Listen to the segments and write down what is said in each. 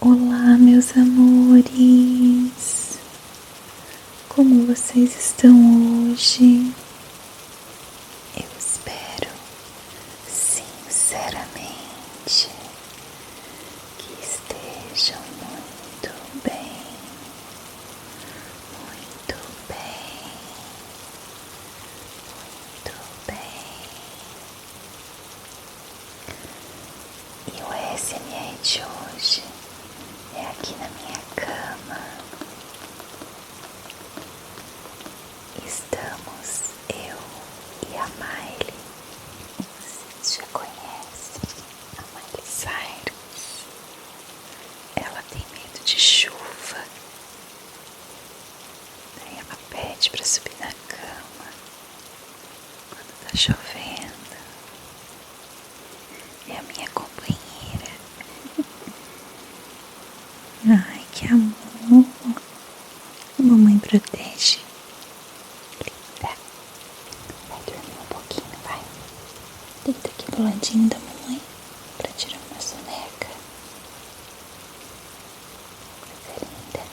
Olá, meus amores, como vocês estão hoje? Eu espero sinceramente que estejam muito bem, muito bem, muito bem. E o ASMR de hoje é aqui na minha cama. Estamos eu e a Miley. Vocês já conhecem a Miley Cyrus. Ela tem medo de chuva. Daí ela pede pra subir na cama quando tá chovendo. É a minha companheira. Ai, que amor. A mamãe protege. Linda. Vai dormir um pouquinho, vai. Deita aqui do ladinho da mamãe pra tirar uma soneca. Coisa linda.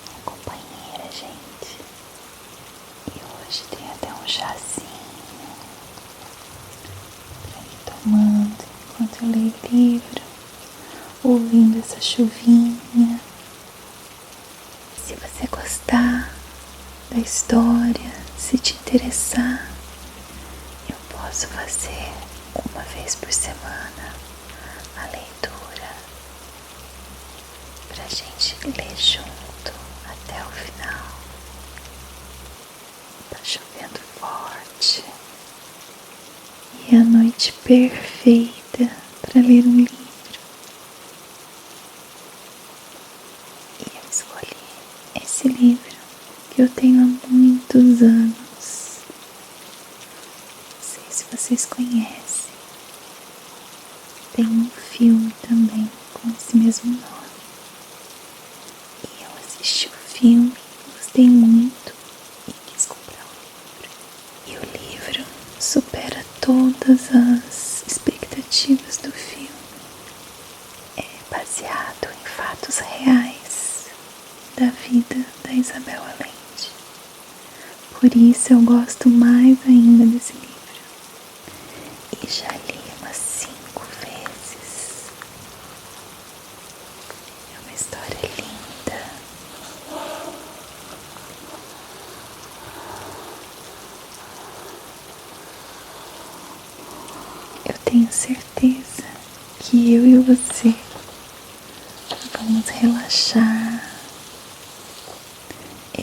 Minha companheira, gente. E hoje tem até um chazinho pra ir tomando enquanto eu leio o livro, ouvindo essa chuvinha. Se você gostar da história, se te interessar, eu posso fazer uma vez por semana a leitura pra gente ler junto até o final. Tá chovendo forte e é a noite perfeita para ler um livro. E eu escolhi esse livro que eu tenho há muitos anos. Não sei se vocês conhecem. Tem um filme também com esse mesmo nome. E eu assisti o filme, gostei muito e quis comprar o livro. E o livro supera todas as expectativas do filme. É baseado em fatos reais da vida da Isabel Allende. Por isso eu gosto mais ainda desse livro. E já li umas 5 vezes. É uma história linda. Eu tenho certeza que eu e você vamos relaxar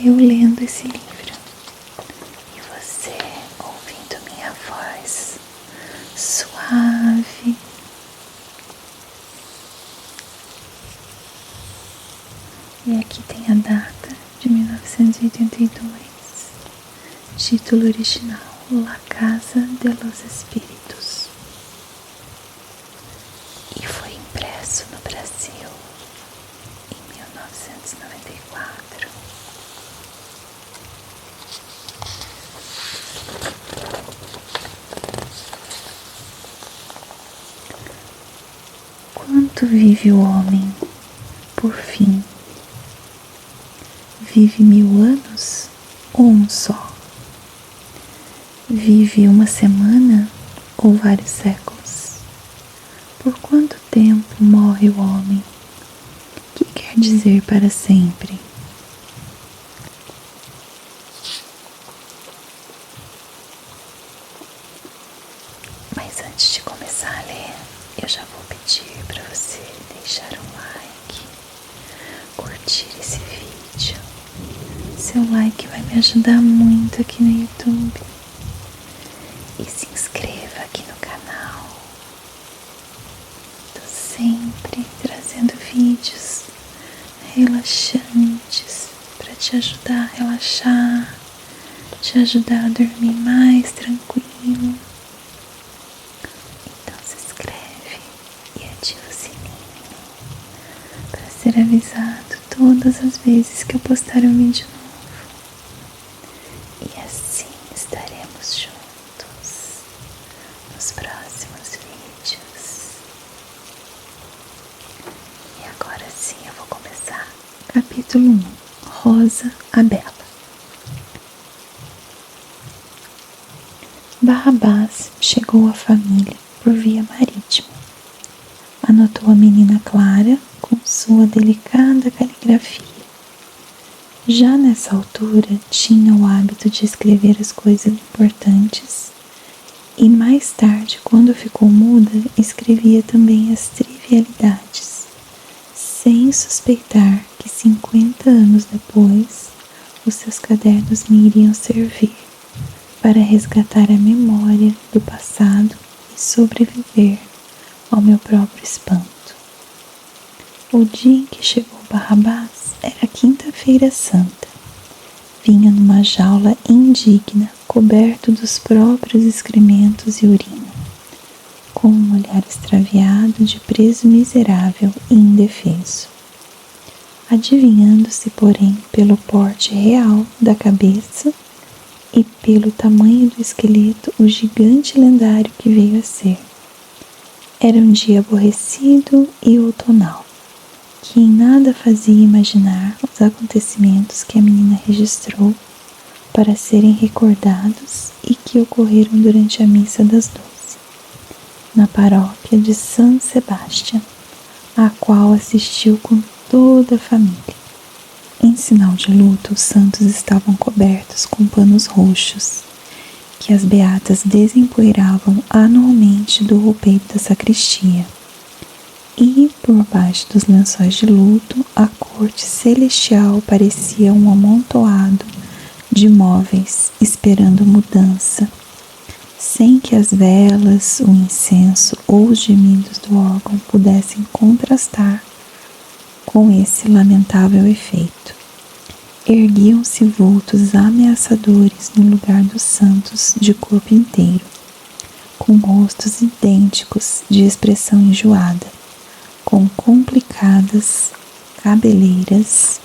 eu lendo esse livro e você ouvindo minha voz suave. E aqui tem a data de 1982, título original La Casa de los Espíritos, e foi impresso no Brasil em 1994. Quanto vive o homem, por fim? Vive 1000 anos ou um só? Vive uma semana ou vários séculos? Por quanto tempo morre o homem? Que quer dizer para sempre? Mas antes de começar a ler, eu já vou pedir para você deixar um like, curtir esse vídeo. Seu like vai me ajudar muito aqui no YouTube. E se inscreva aqui no canal. Tô sempre trazendo vídeos relaxantes para te ajudar a relaxar, te ajudar a dormir mais tranquilo. Então se inscreve e ativa o sininho para ser avisado todas as vezes que eu postar um vídeo novo. E assim estaremos juntos nos próximos vídeos. Capítulo 1. Rosa a Bela. Barrabás chegou à família por via marítima. Anotou a menina Clara com sua delicada caligrafia. Já nessa altura tinha o hábito de escrever as coisas importantes e mais tarde, quando ficou muda, escrevia também as trivialidades, sem suspeitar que 50 anos depois os seus cadernos me iriam servir para resgatar a memória do passado e sobreviver ao meu próprio espanto. O dia em que chegou Barrabás era quinta-feira santa. Vinha numa jaula indigna, coberto dos próprios excrementos e urina, com um olhar extraviado de preso miserável e indefeso. Adivinhando-se, porém, pelo porte real da cabeça e pelo tamanho do esqueleto, o gigante lendário que veio a ser. Era um dia aborrecido e outonal, que em nada fazia imaginar os acontecimentos que a menina registrou para serem recordados e que ocorreram durante a missa das 12, na paróquia de San Sebastián, à qual assistiu com toda a família. Em sinal de luto, os santos estavam cobertos com panos roxos, que as beatas desempoeiravam anualmente do roupeiro da sacristia. E, por baixo dos lençóis de luto, a corte celestial parecia um amontoado de móveis esperando mudança, sem que as velas, o incenso ou os gemidos do órgão pudessem contrastar com esse lamentável efeito. Erguiam-se vultos ameaçadores no lugar dos santos de corpo inteiro, com rostos idênticos de expressão enjoada, com complicadas cabeleiras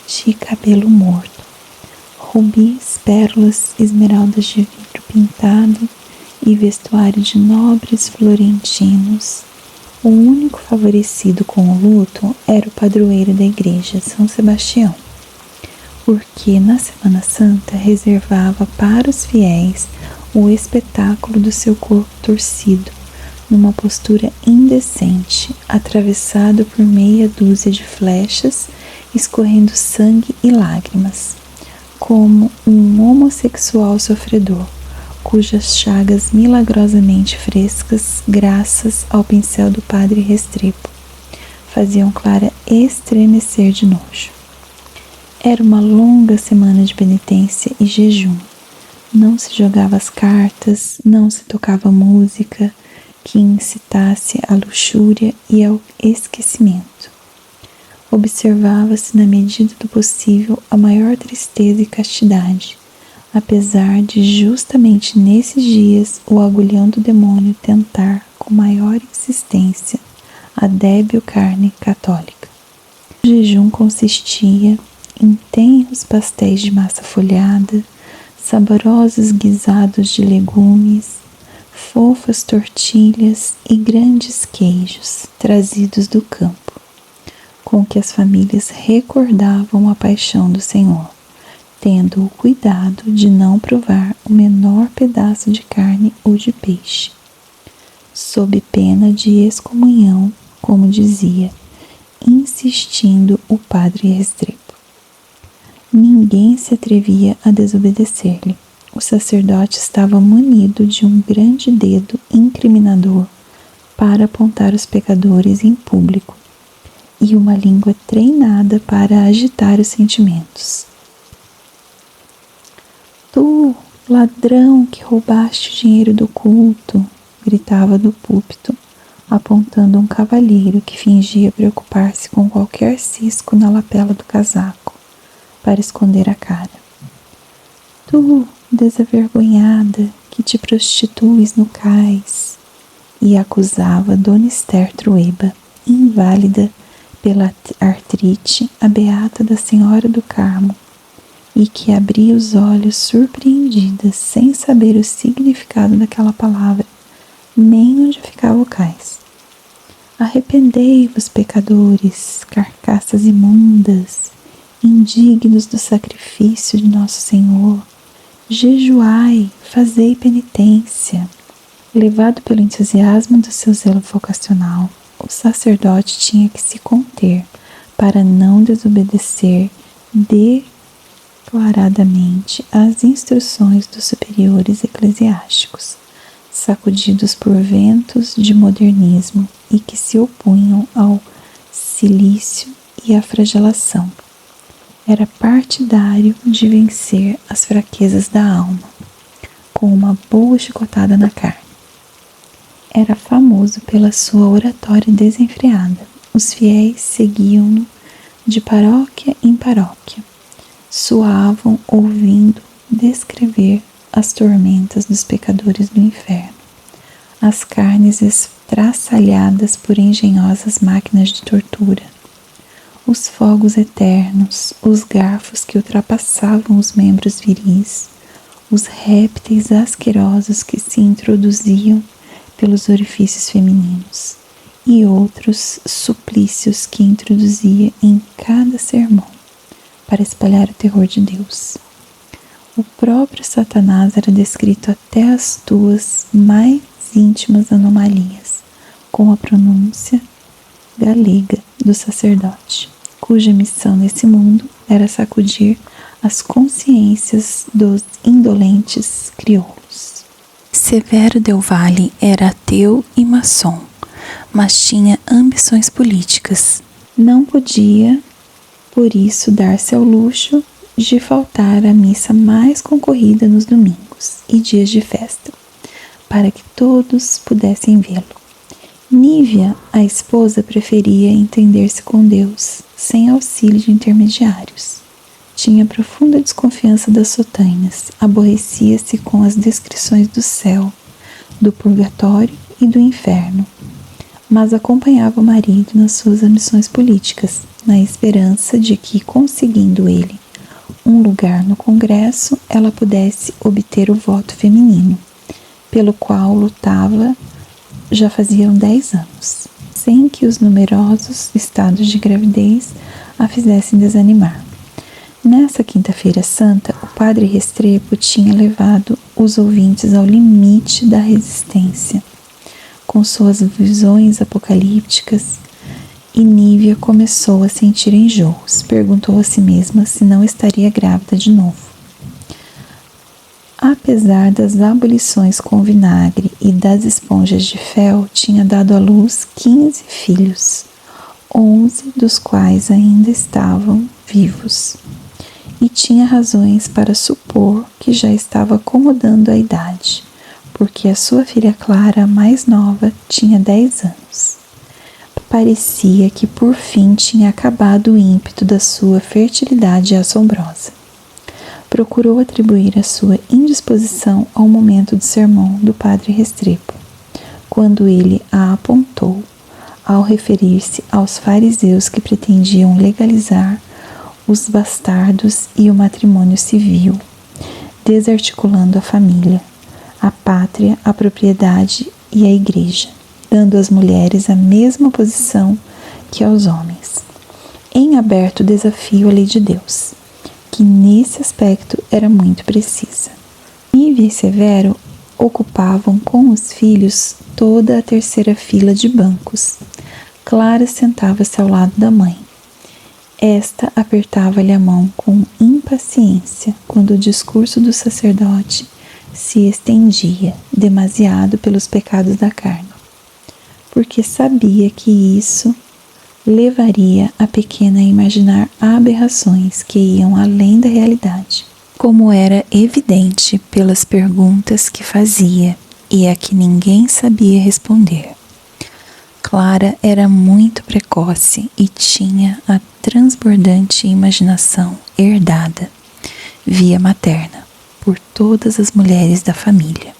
de cabelo morto, rubis, pérolas, esmeraldas de vidro pintado e vestuário de nobres florentinos. O único favorecido com o luto era o padroeiro da igreja, São Sebastião, porque na Semana Santa reservava para os fiéis o espetáculo do seu corpo torcido, numa postura indecente, atravessado por meia dúzia de flechas, escorrendo sangue e lágrimas, como um homossexual sofredor, cujas chagas milagrosamente frescas, graças ao pincel do padre Restrepo, faziam Clara estremecer de nojo. Era uma longa semana de penitência e jejum. Não se jogava as cartas, não se tocava música que incitasse à luxúria e ao esquecimento. Observava-se, na medida do possível, a maior tristeza e castidade, apesar de justamente nesses dias o agulhão do demônio tentar com maior insistência a débil carne católica. O jejum consistia em tenros pastéis de massa folhada, saborosos guisados de legumes, fofas tortilhas e grandes queijos trazidos do campo, com que as famílias recordavam a paixão do Senhor, tendo o cuidado de não provar o menor pedaço de carne ou de peixe, sob pena de excomunhão, como dizia, insistindo o padre Restrepo. Ninguém se atrevia a desobedecer-lhe. O sacerdote estava munido de um grande dedo incriminador para apontar os pecadores em público e uma língua treinada para agitar os sentimentos. Tu, ladrão que roubaste o dinheiro do culto, gritava do púlpito, apontando um cavalheiro que fingia preocupar-se com qualquer cisco na lapela do casaco, para esconder a cara. Tu, desavergonhada, que te prostituis no cais, e acusava Dona Esther Trueba, inválida pela artrite, a beata da Senhora do Carmo, e que abria os olhos surpreendida, sem saber o significado daquela palavra, nem onde ficava o cais. Arrependei-vos, pecadores, carcaças imundas, indignos do sacrifício de nosso Senhor. Jejuai, fazei penitência. Levado pelo entusiasmo do seu zelo vocacional, o sacerdote tinha que se conter para não desobedecer declaradamente às instruções dos superiores eclesiásticos, sacudidos por ventos de modernismo e que se opunham ao cilício e à flagelação. Era partidário de vencer as fraquezas da alma, com uma boa chicotada na carne. Era famoso pela sua oratória desenfreada. Os fiéis seguiam-no de paróquia em paróquia. Suavam ouvindo descrever as tormentas dos pecadores do inferno, as carnes estraçalhadas por engenhosas máquinas de tortura, os fogos eternos, os garfos que ultrapassavam os membros viris, os répteis asquerosos que se introduziam pelos orifícios femininos e outros suplícios que introduzia em cada sermão para espalhar o terror de Deus. O próprio Satanás era descrito até as tuas mais íntimas anomalias, com a pronúncia galega do sacerdote, cuja missão nesse mundo era sacudir as consciências dos indolentes crioulos. Severo Del Valle era ateu e maçom, mas tinha ambições políticas. Não podia, por isso, dar-se ao luxo de faltar à missa mais concorrida nos domingos e dias de festa, para que todos pudessem vê-lo. Nívia, a esposa, preferia entender-se com Deus, sem auxílio de intermediários. Tinha profunda desconfiança das sotanhas, aborrecia-se com as descrições do céu, do purgatório e do inferno, mas acompanhava o marido nas suas ambições políticas, na esperança de que, conseguindo ele um lugar no Congresso, ela pudesse obter o voto feminino, pelo qual lutava já faziam 10 anos, sem que os numerosos estados de gravidez a fizessem desanimar. Nessa quinta-feira santa, o padre Restrepo tinha levado os ouvintes ao limite da resistência, com suas visões apocalípticas, e Nívia começou a sentir enjoos. Perguntou a si mesma se não estaria grávida de novo. Apesar das abolições com vinagre e das esponjas de fel, tinha dado à luz 15 filhos, 11 dos quais ainda estavam vivos, e tinha razões para supor que já estava acomodando a idade, porque a sua filha Clara, a mais nova, tinha 10 anos. Parecia que por fim tinha acabado o ímpeto da sua fertilidade assombrosa. Procurou atribuir a sua indisposição ao momento do sermão do padre Restrepo, quando ele a apontou ao referir-se aos fariseus que pretendiam legalizar os bastardos e o matrimônio civil, desarticulando a família, a pátria, a propriedade e a igreja, dando às mulheres a mesma posição que aos homens, em aberto desafio à lei de Deus, que nesse aspecto era muito precisa. Nívia e Severo ocupavam com os filhos toda a terceira fila de bancos. Clara sentava-se ao lado da mãe. Esta apertava-lhe a mão com impaciência quando o discurso do sacerdote se estendia demasiado pelos pecados da carne, porque sabia que isso levaria a pequena a imaginar aberrações que iam além da realidade, como era evidente pelas perguntas que fazia e a que ninguém sabia responder. Clara era muito precoce e tinha a transbordante imaginação herdada, via materna, por todas as mulheres da família.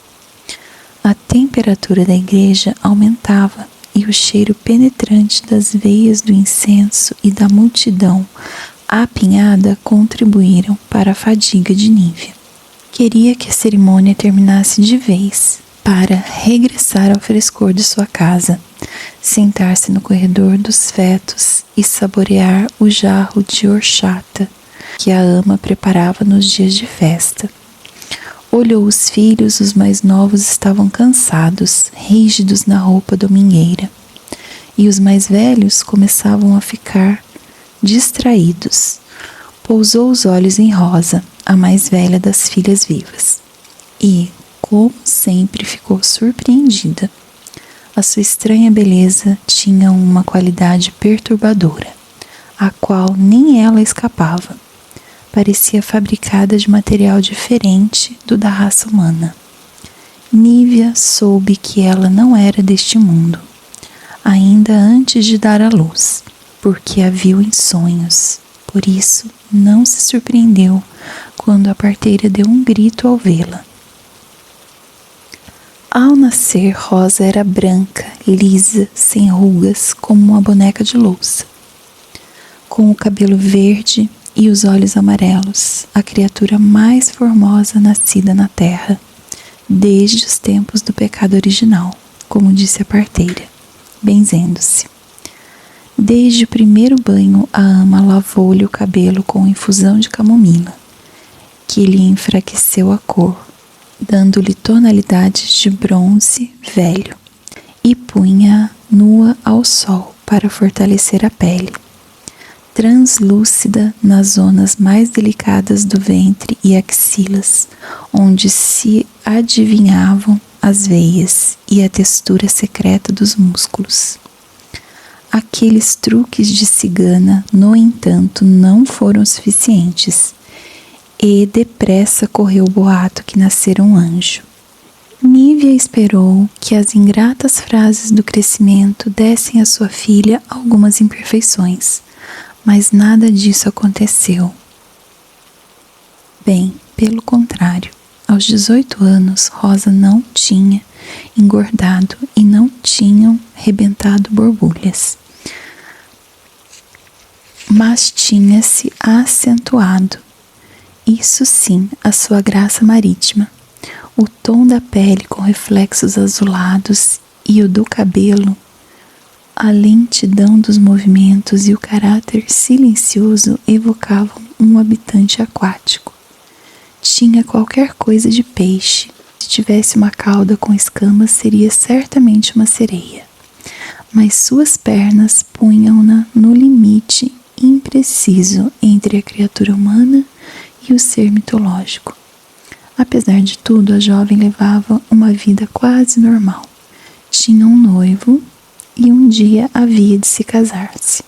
A temperatura da igreja aumentava e o cheiro penetrante das veias do incenso e da multidão apinhada contribuíram para a fadiga de Nívia. Queria que a cerimônia terminasse de vez, para regressar ao frescor de sua casa, sentar-se no corredor dos fetos e saborear o jarro de horchata que a ama preparava nos dias de festa. Olhou os filhos, os mais novos estavam cansados, rígidos na roupa domingueira, e os mais velhos começavam a ficar distraídos. Pousou os olhos em Rosa, a mais velha das filhas vivas, e, como sempre, ficou surpreendida. A sua estranha beleza tinha uma qualidade perturbadora, a qual nem ela escapava. Parecia fabricada de material diferente do da raça humana. Nívia soube que ela não era deste mundo, ainda antes de dar à luz, porque a viu em sonhos. Por isso, não se surpreendeu quando a parteira deu um grito ao vê-la. Ao nascer, Rosa era branca, lisa, sem rugas, como uma boneca de louça. Com o cabelo verde e os olhos amarelos, a criatura mais formosa nascida na terra, desde os tempos do pecado original, como disse a parteira, benzendo-se. Desde o primeiro banho, a ama lavou-lhe o cabelo com infusão de camomila, que lhe enfraqueceu a cor, dando-lhe tonalidades de bronze velho, e punha-a nua ao sol para fortalecer a pele, translúcida nas zonas mais delicadas do ventre e axilas, onde se adivinhavam as veias e a textura secreta dos músculos. Aqueles truques de cigana, no entanto, não foram suficientes, e depressa correu o boato que nascera um anjo. Nívia esperou que as ingratas frases do crescimento dessem à sua filha algumas imperfeições, mas nada disso aconteceu. Bem, pelo contrário, aos 18 anos, Rosa não tinha engordado e não tinham rebentado borbulhas, mas tinha-se acentuado. Isso sim, a sua graça marítima, o tom da pele com reflexos azulados e o do cabelo, a lentidão dos movimentos e o caráter silencioso evocavam um habitante aquático. Tinha qualquer coisa de peixe. Se tivesse uma cauda com escamas, seria certamente uma sereia. Mas suas pernas punham-na no limite impreciso entre a criatura humana e o ser mitológico. Apesar de tudo, a jovem levava uma vida quase normal. Tinha um noivo e um dia havia de se casar-se,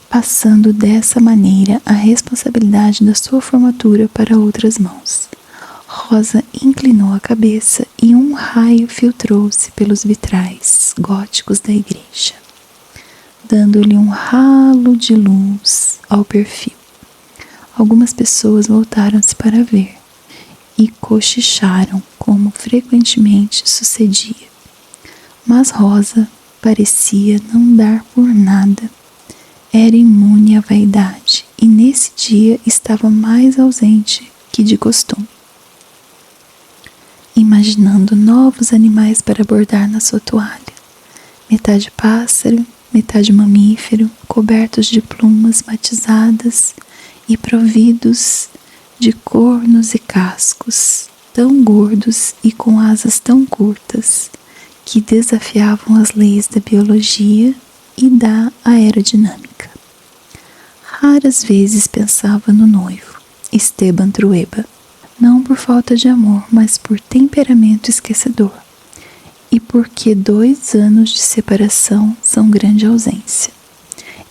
passando dessa maneira a responsabilidade da sua formatura para outras mãos. Rosa inclinou a cabeça e um raio filtrou-se pelos vitrais góticos da igreja, dando-lhe um halo de luz ao perfil. Algumas pessoas voltaram-se para ver e cochicharam, como frequentemente sucedia. Mas Rosa parecia não dar por nada. Era imune à vaidade e nesse dia estava mais ausente que de costume. Imaginando novos animais para bordar na sua toalha, metade pássaro, metade mamífero, cobertos de plumas matizadas e providos de cornos e cascos, tão gordos e com asas tão curtas, que desafiavam as leis da biologia e da aerodinâmica. Raras vezes pensava no noivo, Esteban Trueba, não por falta de amor, mas por temperamento esquecedor, e porque 2 anos de separação são grande ausência.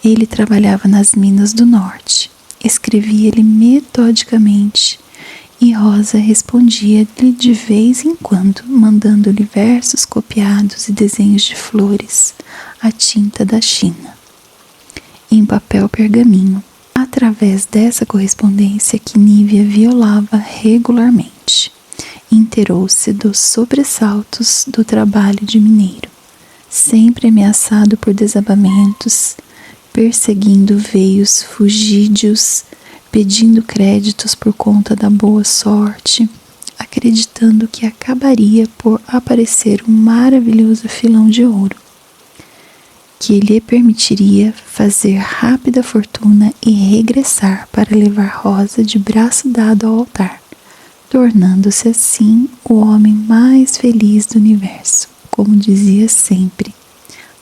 Ele trabalhava nas minas do norte, escrevia-lhe metodicamente, e Rosa respondia-lhe de vez em quando, mandando-lhe versos copiados e desenhos de flores, à tinta da China, em papel pergaminho. Através dessa correspondência que Nívia violava regularmente, inteirou-se dos sobressaltos do trabalho de mineiro, sempre ameaçado por desabamentos, perseguindo veios fugídios, pedindo créditos por conta da boa sorte, acreditando que acabaria por aparecer um maravilhoso filão de ouro. que lhe permitiria fazer rápida fortuna e regressar para levar Rosa de braço dado ao altar, tornando-se assim o homem mais feliz do universo, como dizia sempre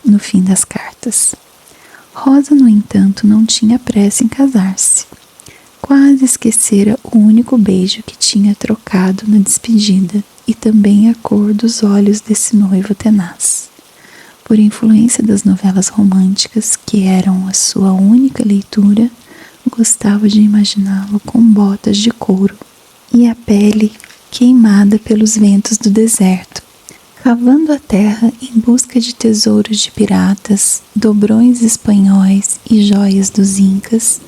no fim das cartas. Rosa, no entanto, não tinha pressa em casar-se. Quase esquecera o único beijo que tinha trocado na despedida e também a cor dos olhos desse noivo tenaz. Por influência das novelas românticas, que eram a sua única leitura, gostava de imaginá-lo com botas de couro e a pele queimada pelos ventos do deserto, cavando a terra em busca de tesouros de piratas, dobrões espanhóis e joias dos incas,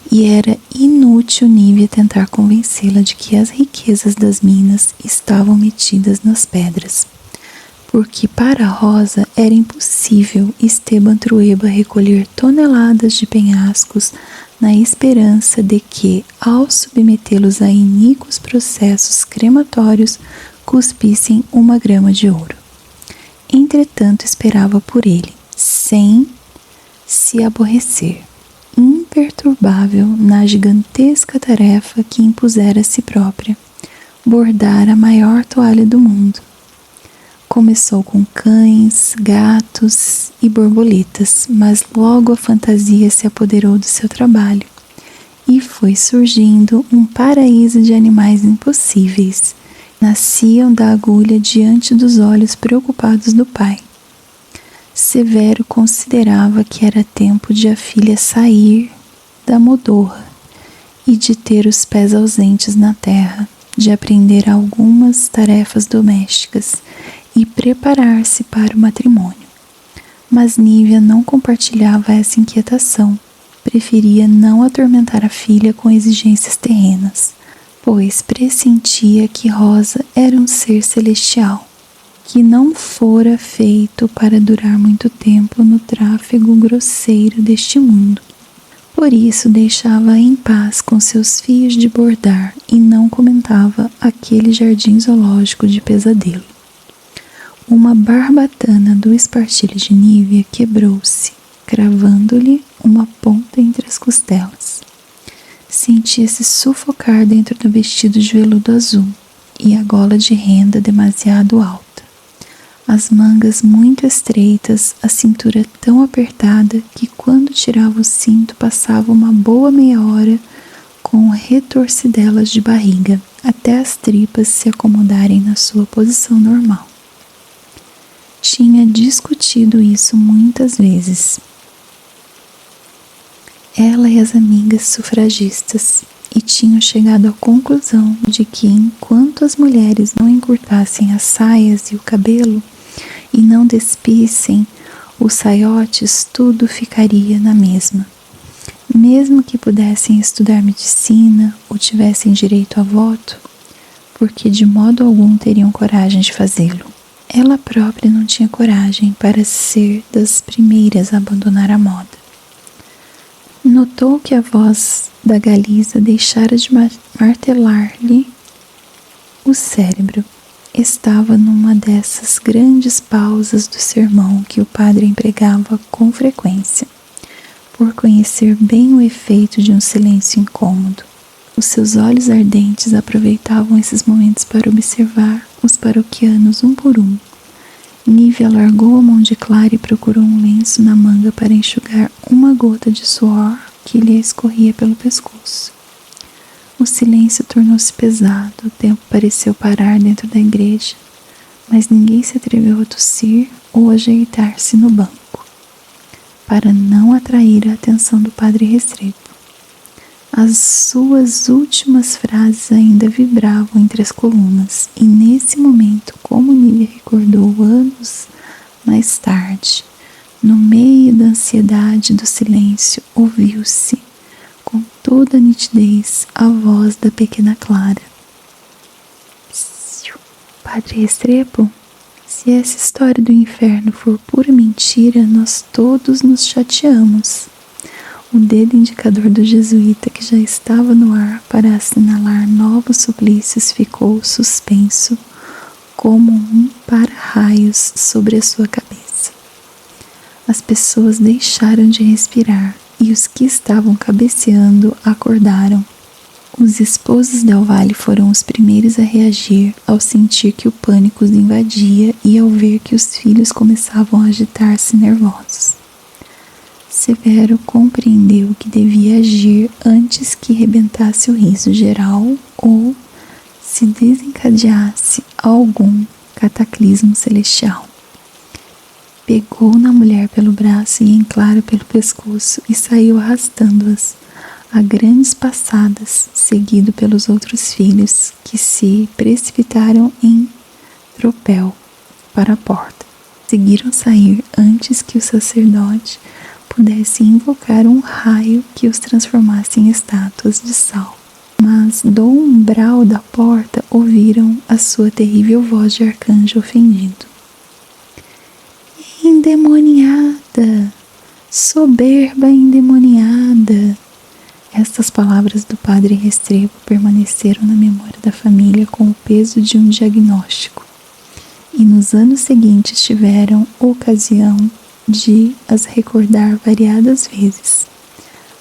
e era inútil Nívia tentar convencê-la de que as riquezas das minas estavam metidas nas pedras, porque para Rosa era impossível Esteban Trueba recolher toneladas de penhascos na esperança de que, ao submetê-los a iníquos processos crematórios, cuspissem 1 grama de ouro. Entretanto, esperava por ele, sem se aborrecer, imperturbável na gigantesca tarefa que impusera a si própria, bordar a maior toalha do mundo. Começou com cães, gatos e borboletas, mas logo a fantasia se apoderou do seu trabalho e foi surgindo um paraíso de animais impossíveis. Nasciam da agulha diante dos olhos preocupados do pai. Severo considerava que era tempo de a filha sair da modorra e de ter os pés ausentes na terra, de aprender algumas tarefas domésticas e preparar-se para o matrimônio. Mas Nívia não compartilhava essa inquietação, preferia não atormentar a filha com exigências terrenas, pois pressentia que Rosa era um ser celestial, que não fora feito para durar muito tempo no tráfego grosseiro deste mundo. Por isso deixava-a em paz com seus fios de bordar e não comentava aquele jardim zoológico de pesadelo. Uma barbatana do espartilho de Nívia quebrou-se, cravando-lhe uma ponta entre as costelas. Sentia-se sufocar dentro do vestido de veludo azul e a gola de renda demasiado alta. As mangas muito estreitas, a cintura tão apertada que quando tirava o cinto passava uma boa meia hora com retorcidelas de barriga, até as tripas se acomodarem na sua posição normal. Tinha discutido isso muitas vezes. Ela e as amigas sufragistas, e tinham chegado à conclusão de que enquanto as mulheres não encurtassem as saias e o cabelo e não despissem os saiotes, tudo ficaria na mesma. Mesmo que pudessem estudar medicina ou tivessem direito a voto, porque de modo algum teriam coragem de fazê-lo. Ela própria não tinha coragem para ser das primeiras a abandonar a moda. Notou que a voz da Galiza deixara de martelar-lhe o cérebro. Estava numa dessas grandes pausas do sermão que o padre empregava com frequência, por conhecer bem o efeito de um silêncio incômodo. Os seus olhos ardentes aproveitavam esses momentos para observar os paroquianos um por um. Nívia largou a mão de Clara e procurou um lenço na manga para enxugar uma gota de suor que lhe escorria pelo pescoço. O silêncio tornou-se pesado, o tempo pareceu parar dentro da igreja, mas ninguém se atreveu a tossir ou ajeitar-se no banco, para não atrair a atenção do padre Restrepo. As suas últimas frases ainda vibravam entre as colunas, e nesse momento, como Nívia recordou anos mais tarde, no meio da ansiedade do silêncio, ouviu-se, com toda a nitidez, a voz da pequena Clara. Padre Restrepo, se essa história do inferno for pura mentira, nós todos nos chateamos. O dedo indicador do jesuíta, que já estava no ar para assinalar novos suplícios, ficou suspenso como um para-raios sobre a sua cabeça. As pessoas deixaram de respirar e os que estavam cabeceando acordaram. Os esposos Del Valle foram os primeiros a reagir ao sentir que o pânico os invadia e ao ver que os filhos começavam a agitar-se nervosos. Severo compreendeu que devia agir antes que rebentasse o riso geral ou se desencadeasse algum cataclismo celestial. Pegou na mulher pelo braço e em Clara pelo pescoço e saiu arrastando-as a grandes passadas, seguido pelos outros filhos, que se precipitaram em tropel para a porta. Conseguiram sair antes que o sacerdote pudesse invocar um raio que os transformasse em estátuas de sal. Mas do umbral da porta ouviram a sua terrível voz de arcanjo ofendido. Endemoniada! Soberba endemoniada! Estas palavras do padre Restrepo permaneceram na memória da família com o peso de um diagnóstico, e nos anos seguintes tiveram ocasião de as recordar variadas vezes.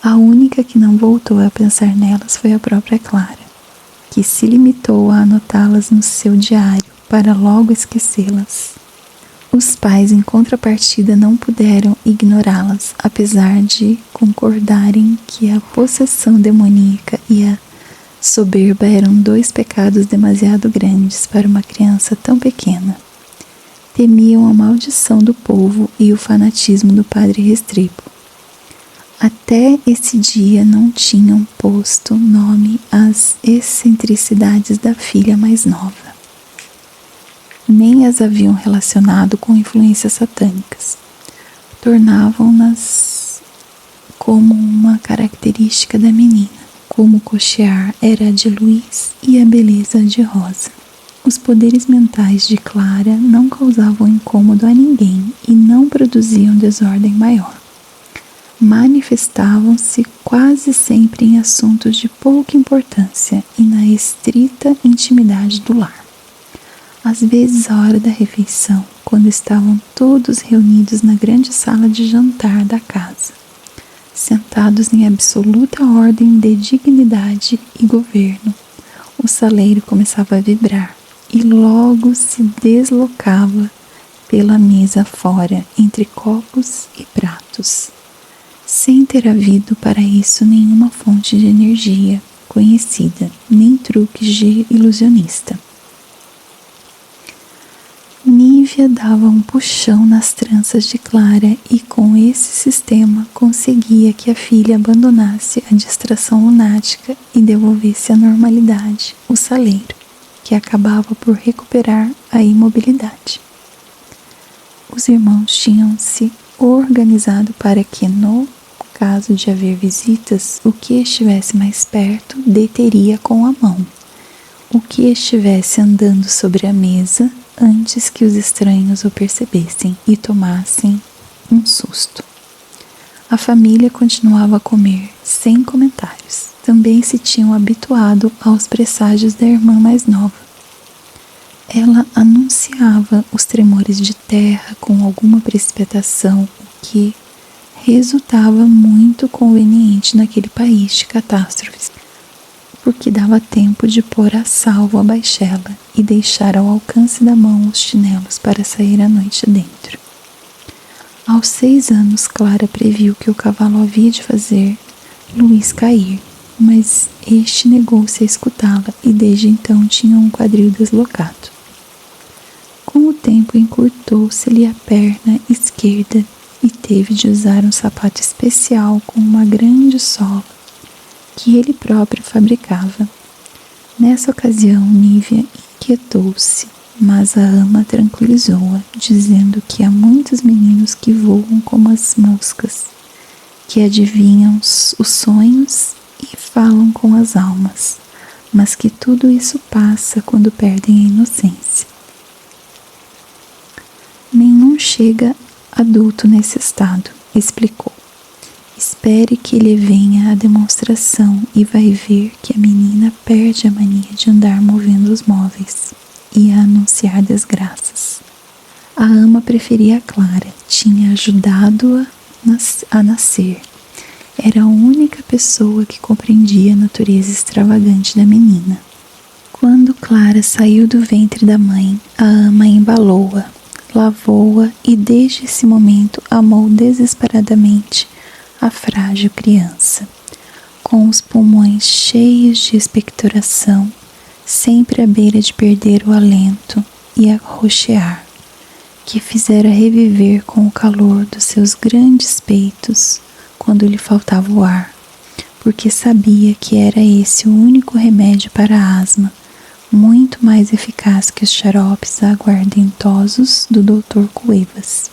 A única que não voltou a pensar nelas foi a própria Clara, que se limitou a anotá-las no seu diário para logo esquecê-las. Os pais, em contrapartida, não puderam ignorá-las, apesar de concordarem que a possessão demoníaca e a soberba eram dois pecados demasiado grandes para uma criança tão pequena. Temiam a maldição do povo e o fanatismo do padre Restrepo. Até esse dia não tinham posto nome às excentricidades da filha mais nova. Nem as haviam relacionado com influências satânicas. Tornavam-nas como uma característica da menina, como o cochear era a de Luís e a beleza de Rosa. Os poderes mentais de Clara não causavam incômodo a ninguém e não produziam desordem maior. Manifestavam-se quase sempre em assuntos de pouca importância e na estrita intimidade do lar. Às vezes, à hora da refeição, quando estavam todos reunidos na grande sala de jantar da casa, sentados em absoluta ordem de dignidade e governo, o saleiro começava a vibrar e logo se deslocava pela mesa fora, entre copos e pratos, sem ter havido para isso nenhuma fonte de energia conhecida, nem truques de ilusionista. Nívia dava um puxão nas tranças de Clara e com esse sistema conseguia que a filha abandonasse a distração lunática e devolvesse à normalidade o saleiro, que acabava por recuperar a imobilidade. Os irmãos tinham se organizado para que, no caso de haver visitas, o que estivesse mais perto deteria com a mão, o que estivesse andando sobre a mesa antes que os estranhos o percebessem e tomassem um susto. A família continuava a comer sem comentários. Também se tinham habituado aos presságios da irmã mais nova. Ela anunciava os tremores de terra com alguma precipitação, o que resultava muito conveniente naquele país de catástrofes, porque dava tempo de pôr a salvo a baixela e deixar ao alcance da mão os chinelos para sair à noite dentro. Aos 6 anos, Clara previu que o cavalo havia de fazer Luís cair, mas este negou-se a escutá-la e desde então tinha um quadril deslocado. Com o tempo encurtou-se-lhe a perna esquerda e teve de usar um sapato especial com uma grande sola que ele próprio fabricava. Nessa ocasião, Nívia inquietou-se, mas a ama tranquilizou-a, dizendo que há muitos meninos que voam como as moscas, que adivinham os sonhos e falam com as almas, mas que tudo isso passa quando perdem a inocência. Nenhum chega adulto nesse estado, explicou. Espere que lhe venha a demonstração e vai ver que a menina perde a mania de andar movendo os móveis e a anunciar desgraças. A ama preferia a Clara, tinha ajudado-a a nascer. Era a única pessoa que compreendia a natureza extravagante da menina. Quando Clara saiu do ventre da mãe, a ama embalou-a, lavou-a e desde esse momento amou desesperadamente a frágil criança. Com os pulmões cheios de expectoração, sempre à beira de perder o alento e arroxear, que fizera reviver com o calor dos seus grandes peitos quando lhe faltava o ar, porque sabia que era esse o único remédio para a asma, muito mais eficaz que os xaropes aguardentosos do Dr. Cuevas.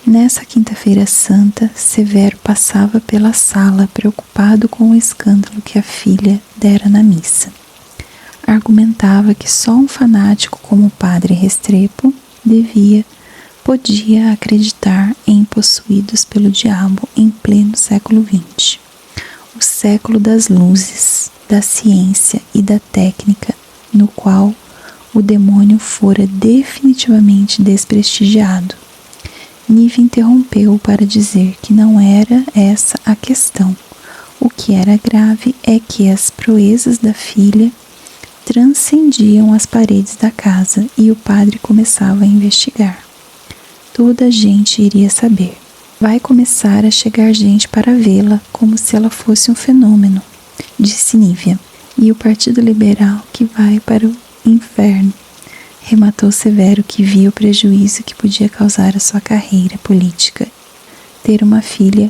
Nessa quinta-feira santa, Severo passava pela sala preocupado com o escândalo que a filha dera na missa. Argumentava que só um fanático como o padre Restrepo podia acreditar em possuídos pelo diabo em pleno século XX. O século das luzes, da ciência e da técnica, no qual o demônio fora definitivamente desprestigiado. Nive interrompeu para dizer que não era essa a questão. O que era grave é que as proezas da filha transcendiam as paredes da casa e o padre começava a investigar. Toda a gente iria saber. Vai começar a chegar gente para vê-la como se ela fosse um fenômeno, disse Nívia. E o Partido Liberal que vai para o inferno, rematou Severo, que via o prejuízo que podia causar a sua carreira política ter uma filha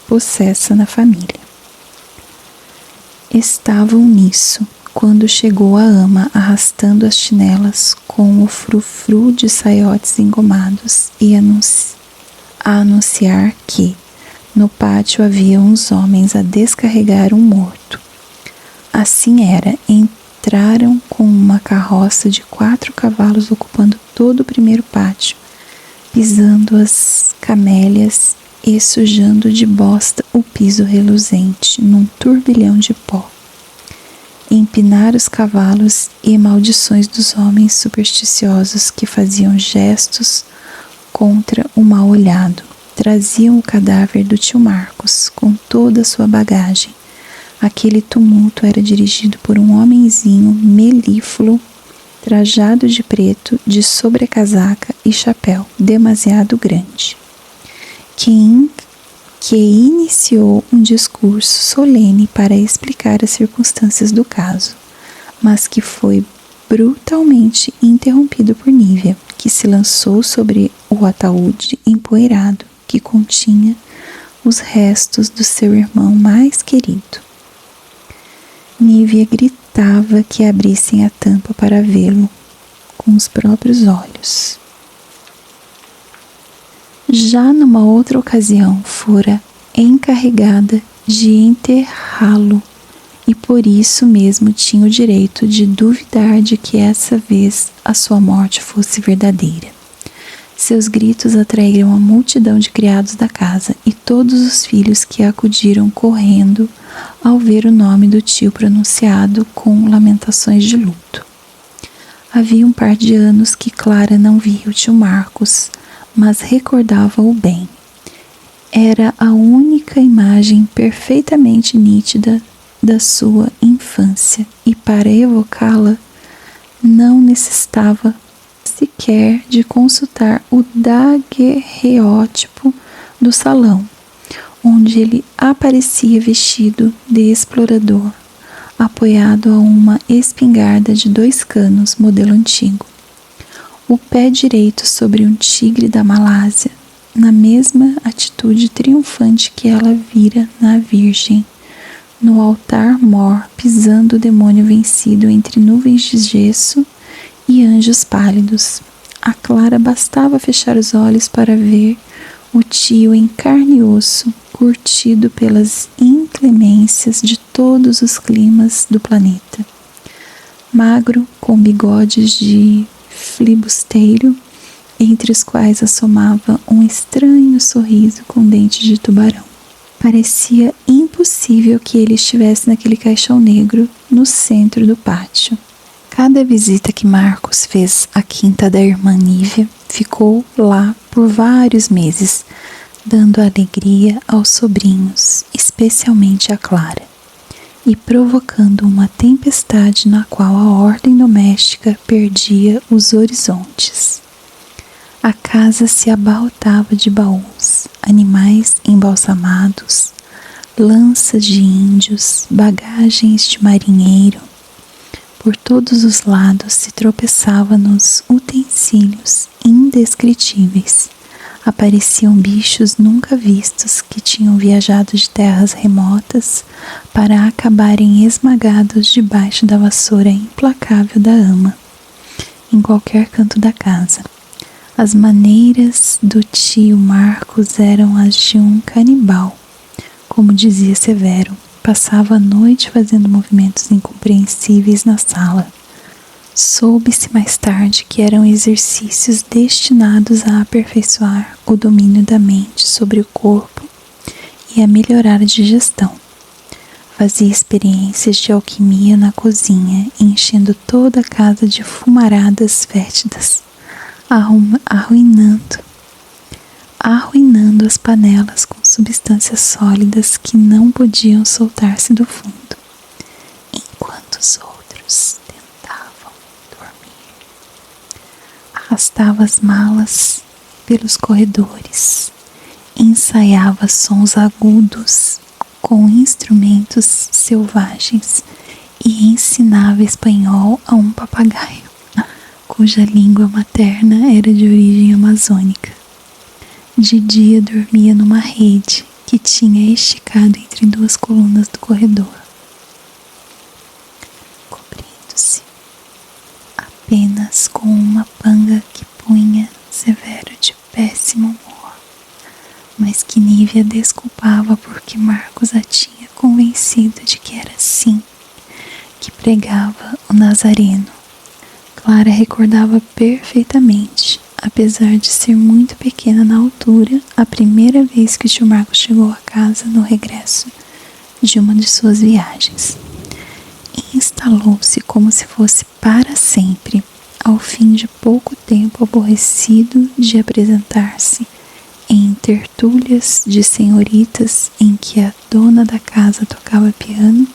possessa na família. Estavam nisso quando chegou a ama arrastando as chinelas com o frufru de saiotes engomados e a anunciar que no pátio havia uns homens a descarregar um morto. Assim era, entraram com uma carroça de 4 cavalos ocupando todo o primeiro pátio, pisando as camélias e sujando de bosta o piso reluzente num turbilhão de pó. Empinar os cavalos e maldições dos homens supersticiosos que faziam gestos contra o mal-olhado. Traziam o cadáver do tio Marcos com toda a sua bagagem. Aquele tumulto era dirigido por um homenzinho melífluo, trajado de preto, de sobrecasaca e chapéu demasiado grande, que iniciou um discurso solene para explicar as circunstâncias do caso, mas que foi brutalmente interrompido por Nívia, que se lançou sobre o ataúde empoeirado que continha os restos do seu irmão mais querido. Nívia gritava que abrissem a tampa para vê-lo com os próprios olhos. Já numa outra ocasião fora encarregada de enterrá-lo e por isso mesmo tinha o direito de duvidar de que essa vez a sua morte fosse verdadeira. Seus gritos atraíram a multidão de criados da casa e todos os filhos que acudiram correndo ao ver o nome do tio pronunciado com lamentações de luto. Havia um par de anos que Clara não via o tio Marcos, mas recordava-o bem. Era a única imagem perfeitamente nítida da sua infância e para evocá-la não necessitava sequer de consultar o daguerreótipo do salão, onde ele aparecia vestido de explorador, apoiado a uma espingarda de 2 canos, modelo antigo. O pé direito sobre um tigre da Malásia, na mesma atitude triunfante que ela vira na Virgem, no altar-mor, pisando o demônio vencido entre nuvens de gesso e anjos pálidos. A Clara bastava fechar os olhos para ver o tio em carne e osso, curtido pelas inclemências de todos os climas do planeta. Magro, com bigodes de flibusteiro, entre os quais assomava um estranho sorriso com dentes de tubarão. Parecia impossível que ele estivesse naquele caixão negro no centro do pátio. Cada visita que Marcos fez à quinta da irmã Nívia ficou lá por vários meses, dando alegria aos sobrinhos, especialmente a Clara, e provocando uma tempestade na qual a ordem doméstica perdia os horizontes. A casa se abarrotava de baús, animais embalsamados, lanças de índios, bagagens de marinheiro. Por todos os lados se tropeçava nos utensílios indescritíveis. Apareciam bichos nunca vistos que tinham viajado de terras remotas para acabarem esmagados debaixo da vassoura implacável da ama, em qualquer canto da casa. As maneiras do tio Marcos eram as de um canibal, como dizia Severo. Passava a noite fazendo movimentos incompreensíveis na sala. Soube-se mais tarde que eram exercícios destinados a aperfeiçoar o domínio da mente sobre o corpo e a melhorar a digestão. Fazia experiências de alquimia na cozinha, enchendo toda a casa de fumaradas fétidas, arruinando as panelas com substâncias sólidas que não podiam soltar-se do fundo, enquanto os outros tentavam dormir. Arrastava as malas pelos corredores, ensaiava sons agudos com instrumentos selvagens e ensinava espanhol a um papagaio, cuja língua materna era de origem amazônica. De dia dormia numa rede que tinha esticado entre duas colunas do corredor, cobrindo-se apenas com uma panga que punha Severo de péssimo humor, mas que Nívia desculpava porque Marcos a tinha convencido de que era assim que pregava o Nazareno. Clara recordava perfeitamente, apesar de ser muito pequena na altura, a primeira vez que o tio Marcos chegou a casa no regresso de uma de suas viagens. Instalou-se como se fosse para sempre, ao fim de pouco tempo aborrecido de apresentar-se em tertúlias de senhoritas em que a dona da casa tocava piano,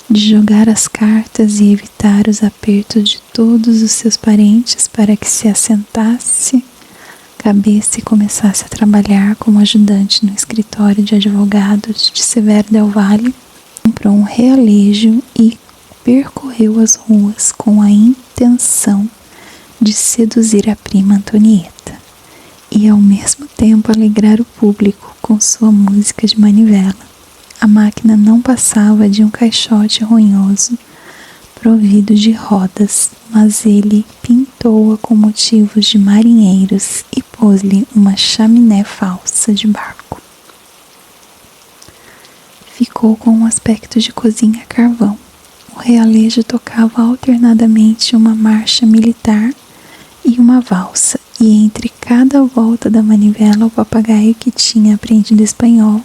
de jogar as cartas e evitar os apertos de todos os seus parentes para que se assentasse cabeça e começasse a trabalhar como ajudante no escritório de advogados de Severo del Valle. Comprou um realejo e percorreu as ruas com a intenção de seduzir a prima Antonieta e ao mesmo tempo alegrar o público com sua música de manivela. A máquina não passava de um caixote ronhoso provido de rodas, mas ele pintou-a com motivos de marinheiros e pôs-lhe uma chaminé falsa de barco. Ficou com um aspecto de cozinha a carvão. O realejo tocava alternadamente uma marcha militar e uma valsa, e entre cada volta da manivela o papagaio, que tinha aprendido espanhol,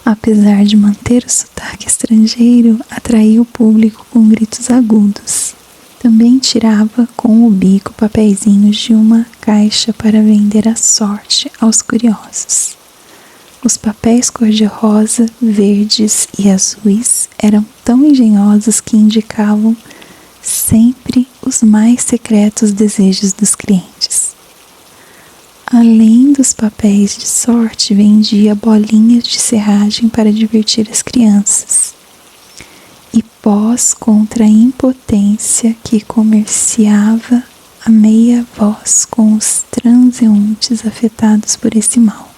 apesar de manter o sotaque estrangeiro, atraía o público com gritos agudos. Também tirava com o bico papeizinhos de uma caixa para vender à sorte aos curiosos. Os papéis cor-de-rosa, verdes e azuis eram tão engenhosos que indicavam sempre os mais secretos desejos dos clientes. Além dos papéis de sorte, vendia bolinhas de serragem para divertir as crianças e pós contra a impotência, que comerciava a meia voz com os transeuntes afetados por esse mal.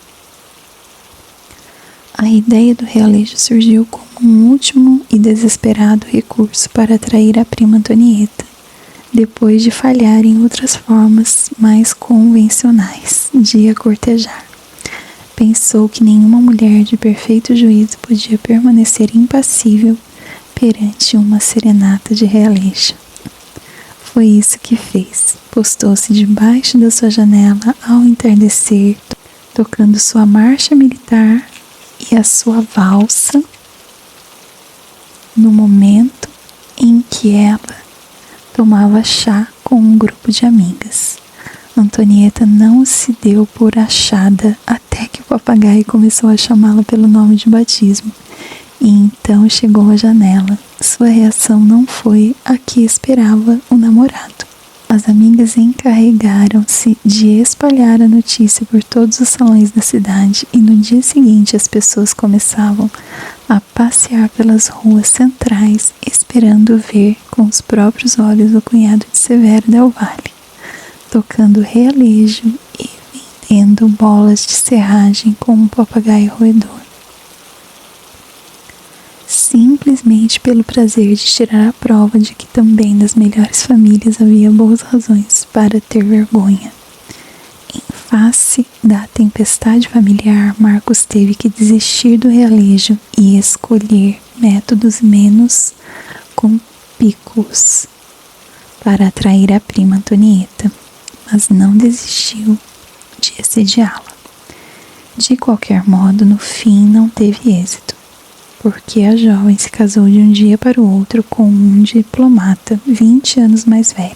A ideia do realejo surgiu como um último e desesperado recurso para atrair a prima Antonieta, depois de falhar em outras formas mais convencionais de a cortejar. Pensou que nenhuma mulher de perfeito juízo podia permanecer impassível perante uma serenata de realejo. Foi isso que fez. Postou-se debaixo da sua janela ao entardecer, tocando sua marcha militar e a sua valsa no momento em que ela tomava chá com um grupo de amigas. Antonieta não se deu por achada até que o papagaio começou a chamá-la pelo nome de batismo. E então chegou à janela. Sua reação não foi a que esperava o namorado. As amigas encarregaram-se de espalhar a notícia por todos os salões da cidade e no dia seguinte as pessoas começavam a passear pelas ruas centrais esperando ver com os próprios olhos o cunhado de Severo del Valle, tocando realejo e vendendo bolas de serragem com um papagaio roedor. Simplesmente pelo prazer de tirar a prova de que também nas melhores famílias havia boas razões para ter vergonha. Em face da tempestade familiar, Marcos teve que desistir do realejo e escolher métodos menos compícuos para atrair a prima Antonieta, mas não desistiu de assediá-la. De qualquer modo, no fim não teve êxito, porque a jovem se casou de um dia para o outro com um diplomata 20 anos mais velho,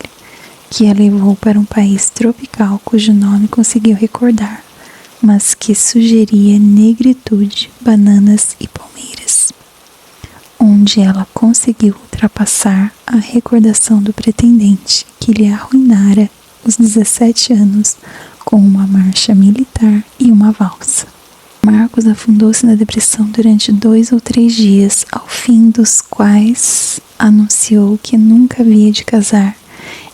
que a levou para um país tropical cujo nome conseguiu recordar, mas que sugeria negritude, bananas e palmeiras, onde ela conseguiu ultrapassar a recordação do pretendente que lhe arruinara os 17 anos com uma marcha militar e uma valsa. Marcos afundou-se na depressão durante 2 ou 3 dias, ao fim dos quais anunciou que nunca havia de casar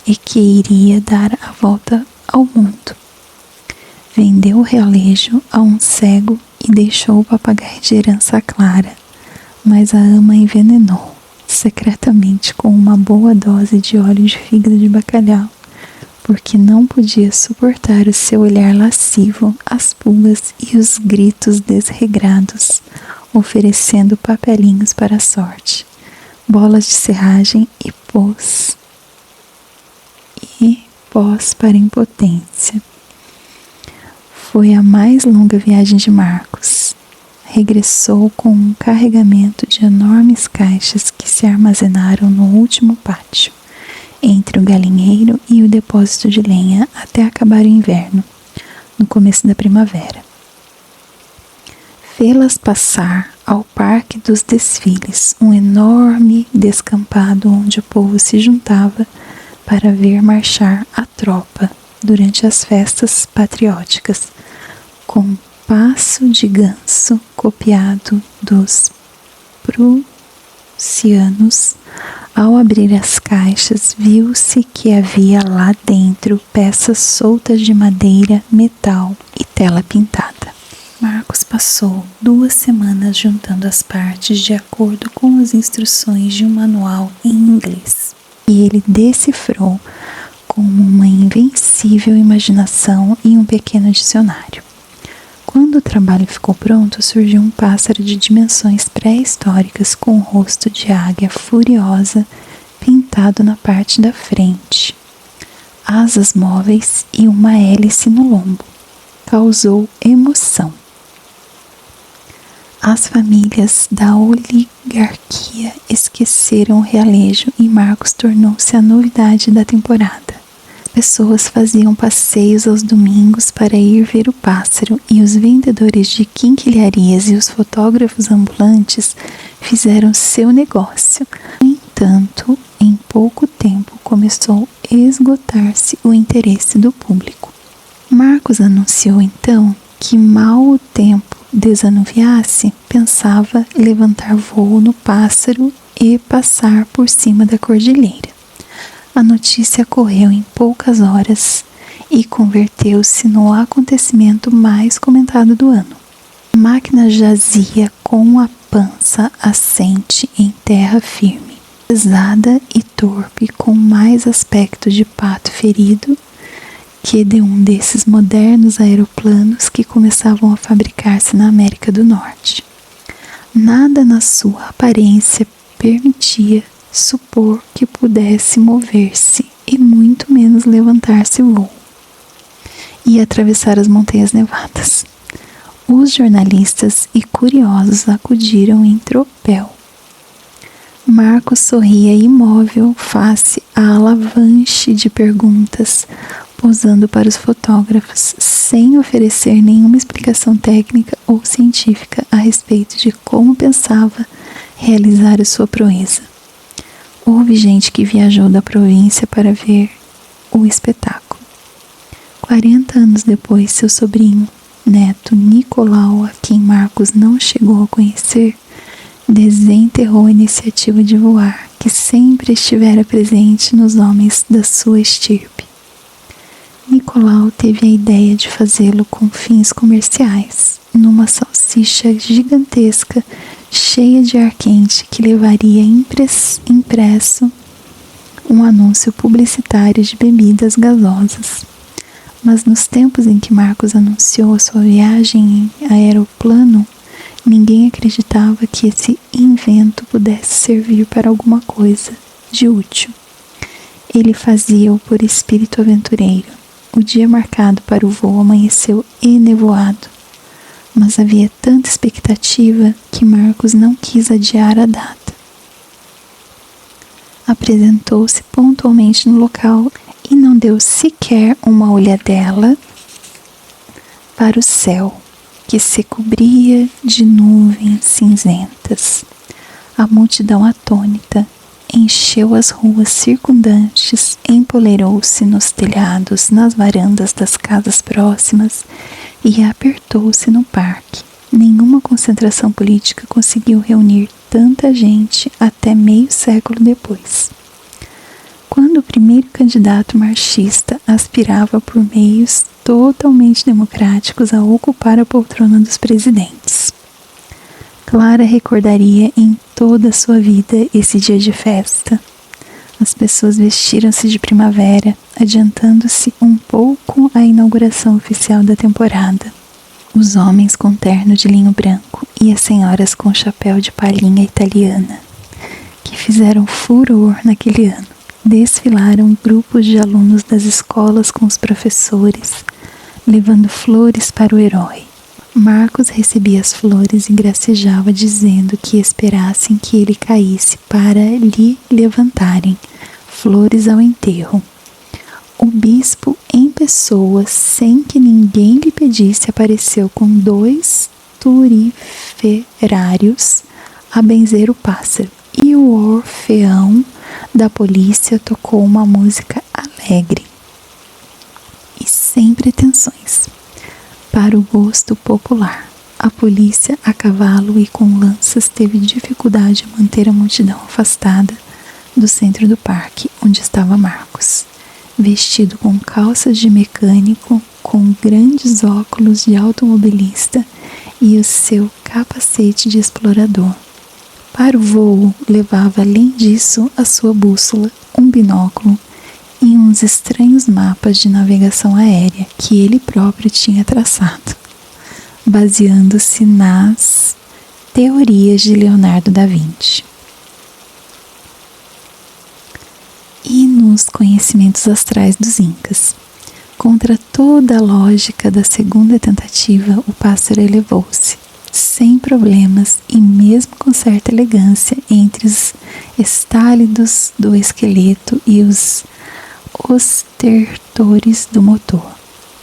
e que iria dar a volta ao mundo. Vendeu o realejo a um cego e deixou o papagaio de herança à Clara, mas a ama envenenou secretamente com uma boa dose de óleo de fígado de bacalhau, porque não podia suportar o seu olhar lascivo, as pulgas e os gritos desregrados, oferecendo papelinhos para a sorte, bolas de serragem e pós para impotência. Foi a mais longa viagem de Marcos. Regressou com um carregamento de enormes caixas que se armazenaram no último pátio, entre o galinheiro e o depósito de lenha até acabar o inverno, no começo da primavera. Fê-las passar ao Parque dos Desfiles, um enorme descampado onde o povo se juntava para ver marchar a tropa durante as festas patrióticas, com passo de ganso copiado dos prussianos. Ao abrir as caixas, viu-se que havia lá dentro peças soltas de madeira, metal e tela pintada. Marcos passou 2 semanas juntando as partes de acordo com as instruções de um manual em inglês, e ele decifrou com uma invencível imaginação e um pequeno dicionário. Quando o trabalho ficou pronto, surgiu um pássaro de dimensões pré-históricas com o rosto de águia furiosa pintado na parte da frente, asas móveis e uma hélice no lombo. Causou emoção. As famílias da oligarquia esqueceram o realejo e Marcos tornou-se a novidade da temporada. Pessoas faziam passeios aos domingos para ir ver o pássaro e os vendedores de quinquilharias e os fotógrafos ambulantes fizeram seu negócio. No entanto, em pouco tempo começou a esgotar-se o interesse do público. Marcos anunciou então que mal o tempo desanuviasse, pensava levantar voo no pássaro e passar por cima da cordilheira. A notícia correu em poucas horas e converteu-se no acontecimento mais comentado do ano. A máquina jazia com a pança assente em terra firme, pesada e torpe, com mais aspecto de pato ferido que de um desses modernos aeroplanos que começavam a fabricar-se na América do Norte. Nada na sua aparência permitia supor que pudesse mover-se e muito menos levantar-se voo e atravessar as montanhas nevadas. Os jornalistas e curiosos acudiram em tropel. Marcos sorria imóvel face à avalanche de perguntas, posando para os fotógrafos, sem oferecer nenhuma explicação técnica ou científica a respeito de como pensava realizar a sua proeza. Houve gente que viajou da província para ver o espetáculo. 40 anos depois, seu sobrinho, neto Nicolau, a quem Marcos não chegou a conhecer, desenterrou a iniciativa de voar, que sempre estivera presente nos homens da sua estirpe. Nicolau teve a ideia de fazê-lo com fins comerciais, numa salsicha gigantesca cheia de ar quente que levaria impresso um anúncio publicitário de bebidas gasosas. Mas nos tempos em que Marcos anunciou a sua viagem em aeroplano, ninguém acreditava que esse invento pudesse servir para alguma coisa de útil. Ele fazia-o por espírito aventureiro. O dia marcado para o voo amanheceu enevoado, mas havia tanta expectativa que Marcos não quis adiar a data. Apresentou-se pontualmente no local e não deu sequer uma olhadela para o céu, que se cobria de nuvens cinzentas. A multidão atônita encheu as ruas circundantes, empoleirou-se nos telhados, nas varandas das casas próximas e apertou-se no parque. Nenhuma concentração política conseguiu reunir tanta gente até meio século depois. Quando o primeiro candidato marxista aspirava por meios totalmente democráticos a ocupar a poltrona dos presidentes. Clara recordaria em toda a sua vida esse dia de festa. As pessoas vestiram-se de primavera, adiantando-se um pouco à inauguração oficial da temporada. Os homens com terno de linho branco e as senhoras com chapéu de palhinha italiana, que fizeram furor naquele ano. Desfilaram grupos de alunos das escolas com os professores, levando flores para o herói. Marcos recebia as flores e gracejava, dizendo que esperassem que ele caísse para lhe levantarem flores ao enterro. O bispo, em pessoa, sem que ninguém lhe pedisse, apareceu com 2 turiferários a benzer o pássaro, e o orfeão da polícia tocou uma música alegre e sem pretensões, para o gosto popular. A polícia, a cavalo e com lanças, teve dificuldade em manter a multidão afastada do centro do parque, onde estava Marcos, vestido com calças de mecânico, com grandes óculos de automobilista e o seu capacete de explorador. Para o voo, levava além disso a sua bússola, um binóculo e uns estranhos mapas de navegação aérea que ele próprio tinha traçado, baseando-se nas teorias de Leonardo da Vinci. E nos conhecimentos astrais dos Incas. Contra toda a lógica da segunda tentativa, o pássaro elevou-se, sem problemas e mesmo com certa elegância, entre os estálidos do esqueleto e os estertores do motor.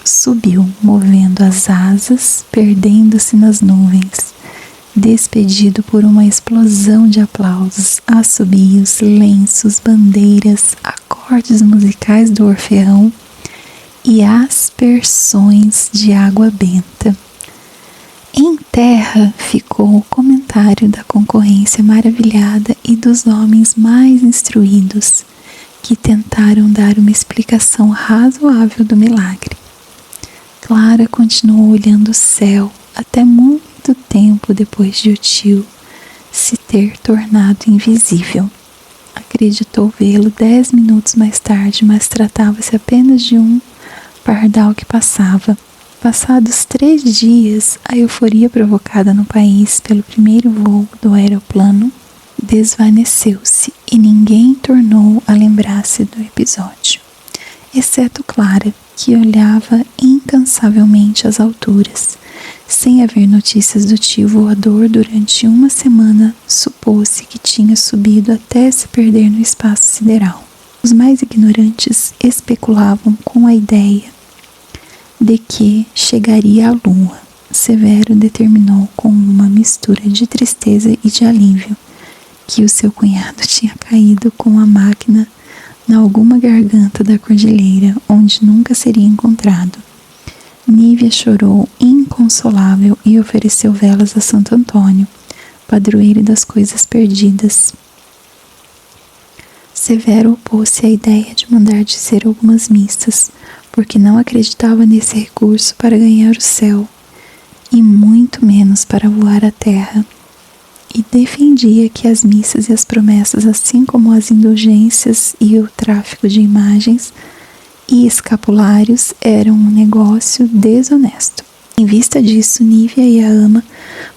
Subiu, movendo as asas, perdendo-se nas nuvens, despedido por uma explosão de aplausos, assobios, lenços, bandeiras, acordes musicais do orfeão e aspersões de água benta. Em terra ficou o comentário da concorrência maravilhada e dos homens mais instruídos, que tentaram dar uma explicação razoável do milagre. Clara continuou olhando o céu até muito tempo depois de o tio se ter tornado invisível. Acreditou vê-lo 10 minutos mais tarde, mas tratava-se apenas de um pardal que passava. Passados 3 dias, a euforia provocada no país pelo primeiro voo do aeroplano desvaneceu-se e ninguém tornou a lembrar-se do episódio, exceto Clara, que olhava incansavelmente às alturas. Sem haver notícias do tio voador durante uma semana, supôs-se que tinha subido até se perder no espaço sideral. Os mais ignorantes especulavam com a ideia de que chegaria a lua. Severo determinou com uma mistura de tristeza e de alívio que o seu cunhado tinha caído com a máquina na alguma garganta da cordilheira, onde nunca seria encontrado. Nívia chorou inconsolável e ofereceu velas a Santo Antônio, padroeiro das coisas perdidas. Severo opôs-se à ideia de mandar dizer algumas missas, porque não acreditava nesse recurso para ganhar o céu, e muito menos para voar a terra, e defendia que as missas e as promessas, assim como as indulgências e o tráfico de imagens e escapulários, eram um negócio desonesto. Em vista disso, Nívia e a ama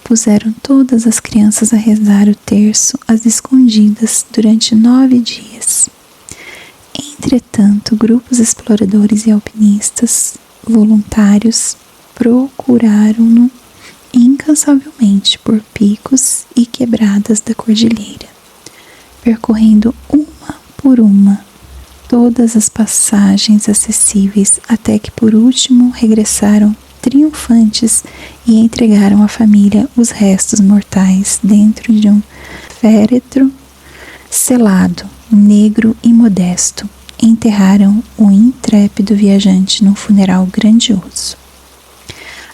puseram todas as crianças a rezar o terço às escondidas durante 9 dias. Entretanto, grupos exploradores e alpinistas voluntários procuraram-no incansavelmente por picos e quebradas da cordilheira, percorrendo uma por uma todas as passagens acessíveis, até que por último regressaram triunfantes e entregaram à família os restos mortais dentro de um féretro selado, negro e modesto. Enterraram o intrépido viajante num funeral grandioso.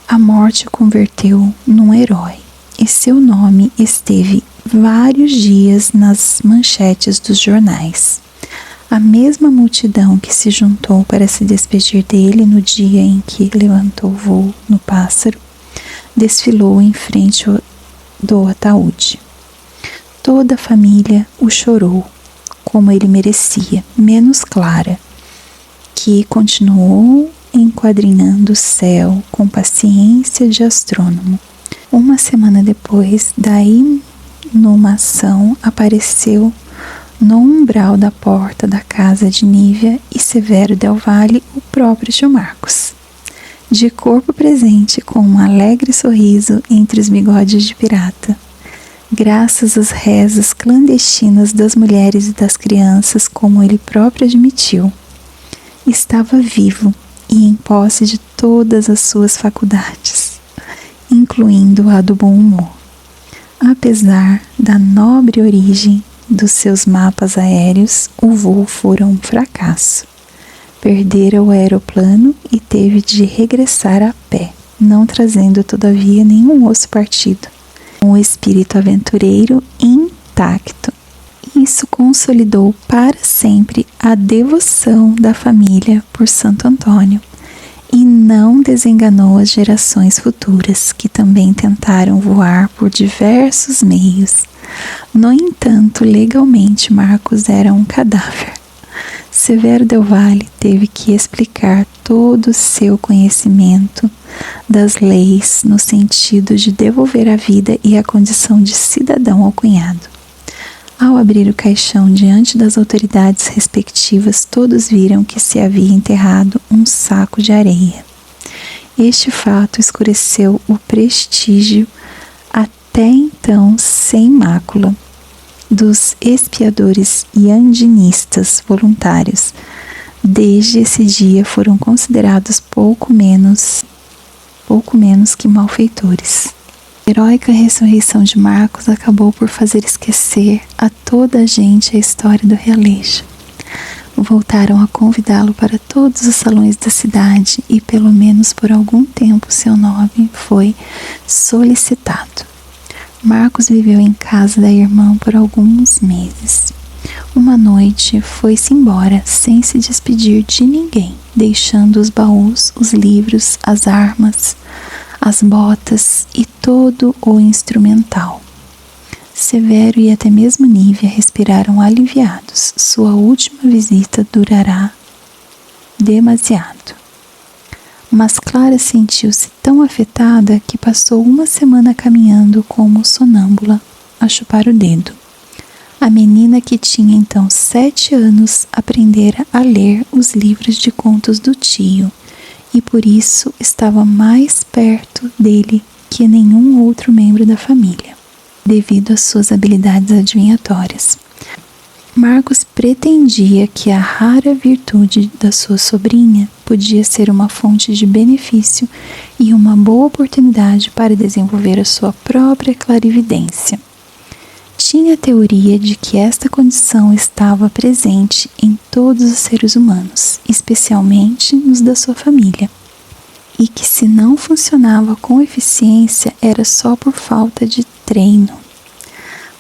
A morte o converteu num herói, e seu nome esteve vários dias nas manchetes dos jornais. A mesma multidão que se juntou para se despedir dele no dia em que levantou voo no Pássaro, desfilou em frente do ataúde. Toda a família o chorou, como ele merecia, menos Clara, que continuou enquadrinhando o céu com paciência de astrônomo. Uma semana depois da inumação, apareceu no umbral da porta da casa de Nívia e Severo del Valle o próprio tio Marcos, de corpo presente, com um alegre sorriso entre os bigodes de pirata. Graças às rezas clandestinas das mulheres e das crianças, como ele próprio admitiu, estava vivo e em posse de todas as suas faculdades, incluindo a do bom humor. Apesar da nobre origem dos seus mapas aéreos, o voo fora um fracasso. Perdera o aeroplano e teve de regressar a pé, não trazendo todavia nenhum osso partido. Com o espírito aventureiro intacto, isso consolidou para sempre a devoção da família por Santo Antônio e não desenganou as gerações futuras, que também tentaram voar por diversos meios. No entanto, legalmente Marcos era um cadáver. Severo del Valle teve que explicar todo o seu conhecimento das leis no sentido de devolver a vida e a condição de cidadão ao cunhado. Ao abrir o caixão diante das autoridades respectivas, todos viram que se havia enterrado um saco de areia. Este fato escureceu o prestígio até então sem mácula dos expiadores e andinistas voluntários. Desde esse dia foram considerados pouco menos que malfeitores. A heróica ressurreição de Marcos acabou por fazer esquecer a toda a gente a história do realejo. Voltaram a convidá-lo para todos os salões da cidade e pelo menos por algum tempo seu nome foi solicitado. Marcos viveu em casa da irmã por alguns meses. Uma noite foi-se embora sem se despedir de ninguém, deixando os baús, os livros, as armas, as botas e todo o instrumental. Severo e até mesmo Nívia respiraram aliviados. Sua última visita durará demasiado. Mas Clara sentiu-se tão afetada que passou uma semana caminhando como sonâmbula, a chupar o dedo. A menina, que tinha então 7 anos, aprendera a ler os livros de contos do tio e por isso estava mais perto dele que nenhum outro membro da família, devido às suas habilidades adivinhatórias. Marcos pretendia que a rara virtude da sua sobrinha podia ser uma fonte de benefício e uma boa oportunidade para desenvolver a sua própria clarividência. Tinha a teoria de que esta condição estava presente em todos os seres humanos, especialmente nos da sua família, e que se não funcionava com eficiência era só por falta de treino.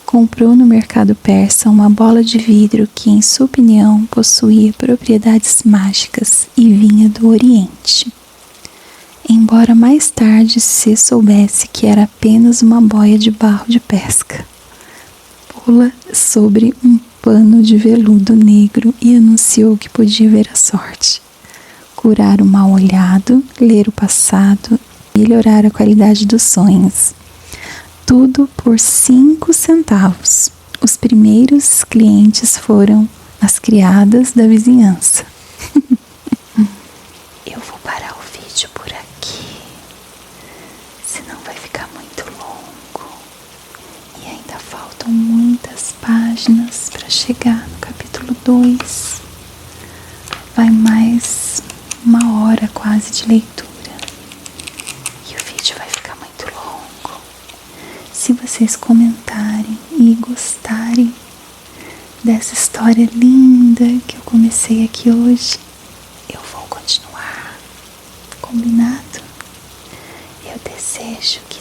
Comprou no mercado persa uma bola de vidro que, em sua opinião, possuía propriedades mágicas e vinha do Oriente. Embora mais tarde se soubesse que era apenas uma boia de barro de pesca. Pula sobre um pano de veludo negro e anunciou que podia ver a sorte, curar o mal-olhado, ler o passado e melhorar a qualidade dos sonhos. Tudo por 5 centavos. Os primeiros clientes foram as criadas da vizinhança. Eu vou parar o vídeo por aqui, senão vai ficar muito longo. E ainda faltam muitas páginas para chegar no capítulo 2. Vai mais 1 hora quase de leitura. E o vídeo vai ficar muito longo. Se vocês comentarem e gostarem dessa história linda que eu comecei aqui hoje, eu vou continuar. Combinado? Eu desejo que